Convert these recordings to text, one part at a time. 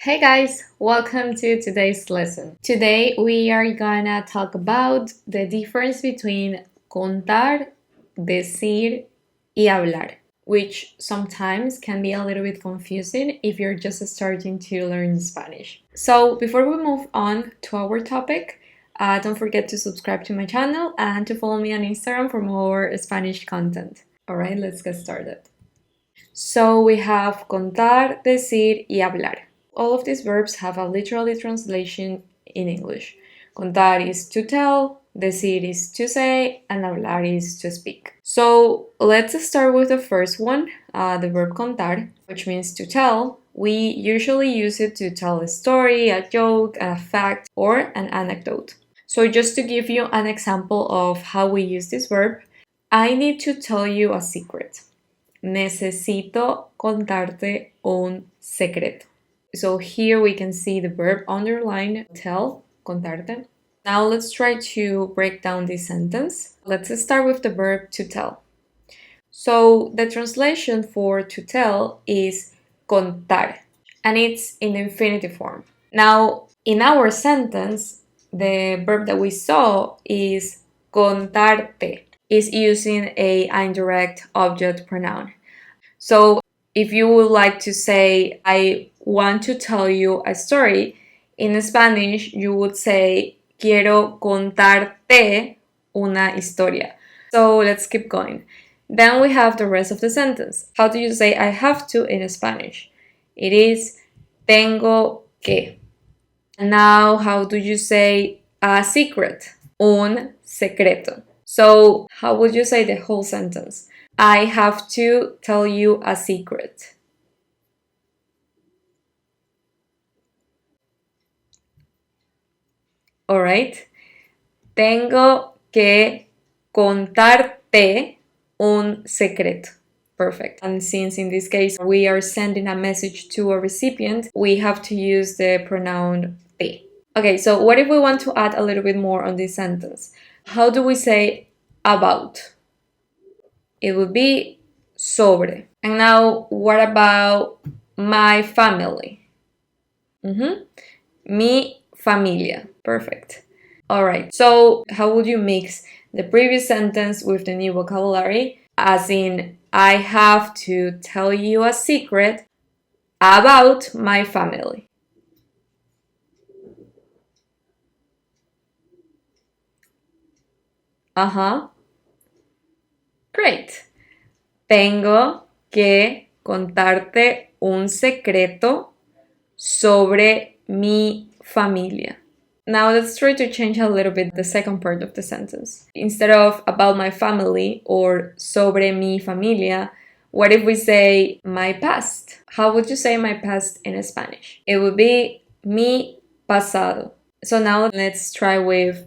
Hey guys, welcome to today's lesson. Today we are gonna talk about the difference between contar, decir, y hablar, which sometimes can be a little bit confusing if you're just starting to learn Spanish. So before we move on to our topic, don't forget to subscribe to my channel and to follow me on Instagram for more Spanish content. Alright, let's get started. So we have contar, decir, y hablar. All of these verbs have a literal translation in English. Contar is to tell, decir is to say, and hablar is to speak. So let's start with the first one, the verb contar, which means to tell. We usually use it to tell a story, a joke, a fact, or an anecdote. So just to give you an example of how we use this verb, I need to tell you a secret. Necesito contarte un secreto. So here we can see the verb underline, tell, contarte. Now let's try to break down this sentence. Let's start with the verb to tell. So the translation for to tell is contar, and it's in the infinitive form. Now, in our sentence, the verb that we saw is contarte, is using a indirect object pronoun. So if you would like to say, I want to tell you a story, in Spanish you would say, quiero contarte una historia. So let's keep going. Then we have the rest of the sentence. How do you say I have to in Spanish? It is tengo que. Now, how do you say a secret? Un secreto. So how would you say the whole sentence? I have to tell you a secret. Alright. Tengo que contarte un secreto. Perfect. And since in this case we are sending a message to a recipient, we have to use the pronoun te. Okay, so what if we want to add a little bit more on this sentence? How do we say about? It would be sobre. And now, what about my family? Mi familia. Perfect. All right. So, how would you mix the previous sentence with the new vocabulary? As in, I have to tell you a secret about my family. Great. Tengo que contarte un secreto sobre mi familia. Now let's try to change a little bit the second part of the sentence. Instead of about my family or sobre mi familia, what if we say my past? How would you say my past in Spanish? It would be mi pasado. So now let's try with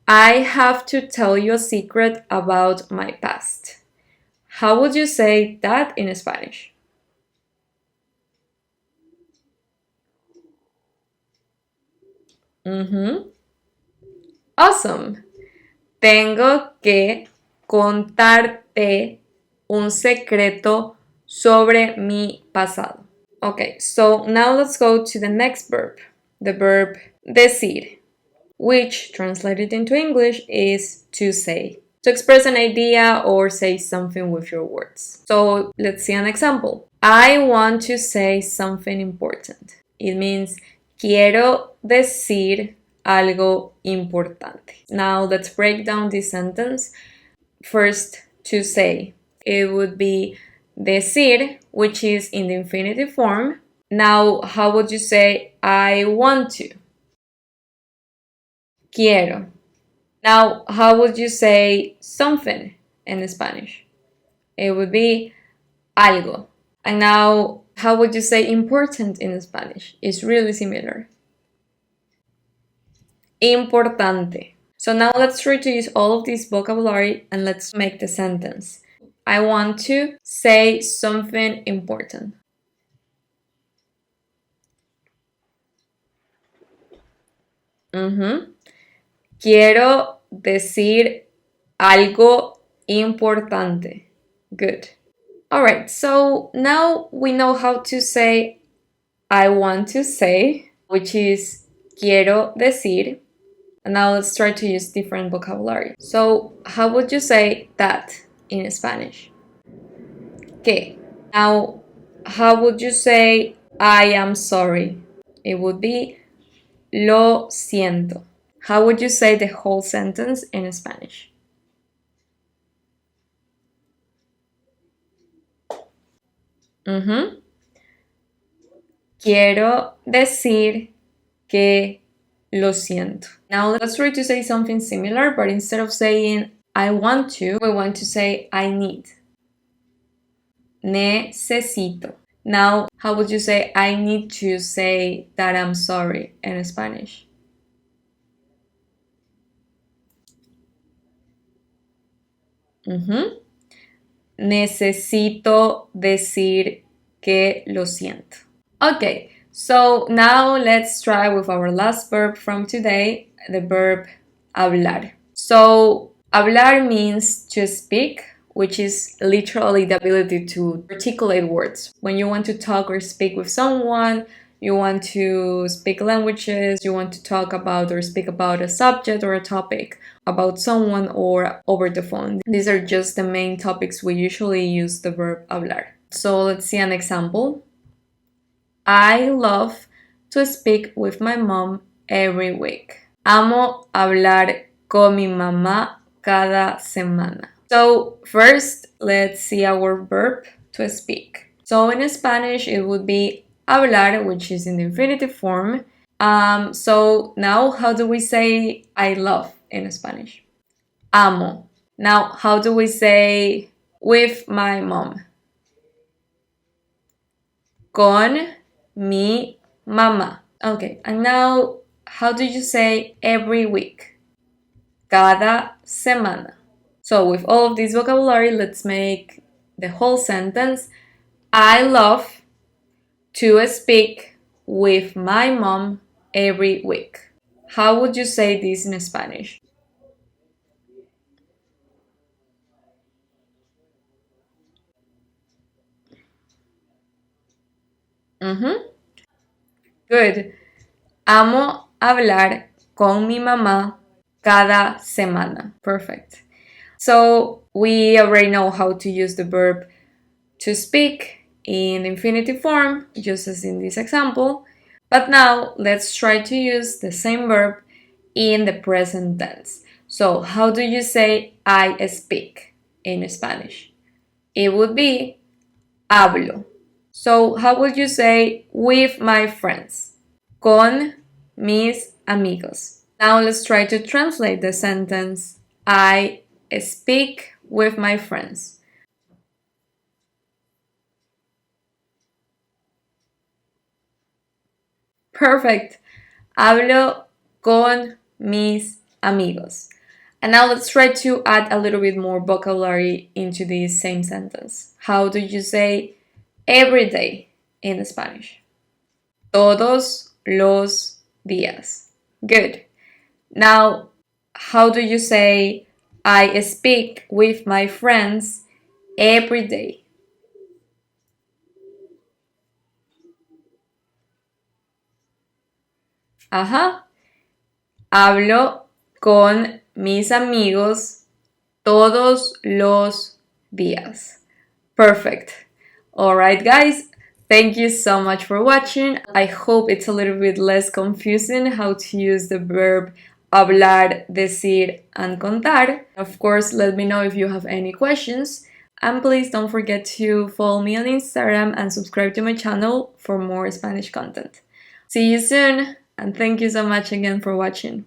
I have to tell you a secret about my past. How would you say that in Spanish? Awesome. Tengo que contarte un secreto sobre mi pasado. Okay, so now let's go to the next verb, the verb decir, which translated into English is to say, to express an idea or say something with your words. So let's see an example. I want to say something important. It means quiero decir algo importante. Now let's break down this sentence. First, to say. It would be decir, which is in the infinitive form. Now, how would you say I want to? Quiero. Now, how would you say something in Spanish? It would be algo. And now, how would you say important in Spanish? It's really similar. Importante. So now let's try to use all of this vocabulary and let's make the sentence. I want to say something important. Quiero decir algo importante. Good. Alright, so now we know how to say I want to say, which is quiero decir. And now let's try to use different vocabulary. So, how would you say that in Spanish? ¿Qué? Now, how would you say I am sorry? It would be lo siento. How would you say the whole sentence in Spanish? Quiero decir que lo siento. Now let's try to say something similar, but instead of saying I want to, we want to say I need. Necesito. Now, how would you say I need to say that I'm sorry in Spanish? Necesito decir que lo siento. Okay, so now let's try with our last verb from today, the verb hablar. So, hablar means to speak, which is literally the ability to articulate words. When you want to talk or speak with someone, you want to speak languages, you want to talk about or speak about a subject or a topic, about someone or over the phone. These are just the main topics we usually use the verb hablar. So let's see an example. I love to speak with my mom every week. Amo hablar con mi mamá cada semana. So first, let's see our verb to speak. So in Spanish, it would be hablar, which is in the infinitive form. So now, how do we say I love in Spanish? Amo. Now, how do we say with my mom? Con mi mamá. Okay, and now, how do you say every week? Cada semana. So with all of this vocabulary, let's make the whole sentence. I love to speak with my mom every week. How would you say this in Spanish? Good. Amo hablar con mi mamá cada semana. Perfect. So we already know how to use the verb to speak in infinitive form, just as in this example. But now let's try to use the same verb in the present tense. So how do you say I speak in Spanish? It would be hablo. So how would you say with my friends? Con mis amigos. Now let's try to translate the sentence. I speak with my friends. Perfect. Hablo con mis amigos. And now let's try to add a little bit more vocabulary into this same sentence. How do you say every day in Spanish? Todos los días. Good. Now, how do you say I speak with my friends every day? Ajá. Hablo con mis amigos todos los días. Perfect. Alright, guys. Thank you so much for watching. I hope it's a little bit less confusing how to use the verb hablar, decir, and contar. Of course, let me know if you have any questions. And please don't forget to follow me on Instagram and subscribe to my channel for more Spanish content. See you soon, and thank you so much again for watching.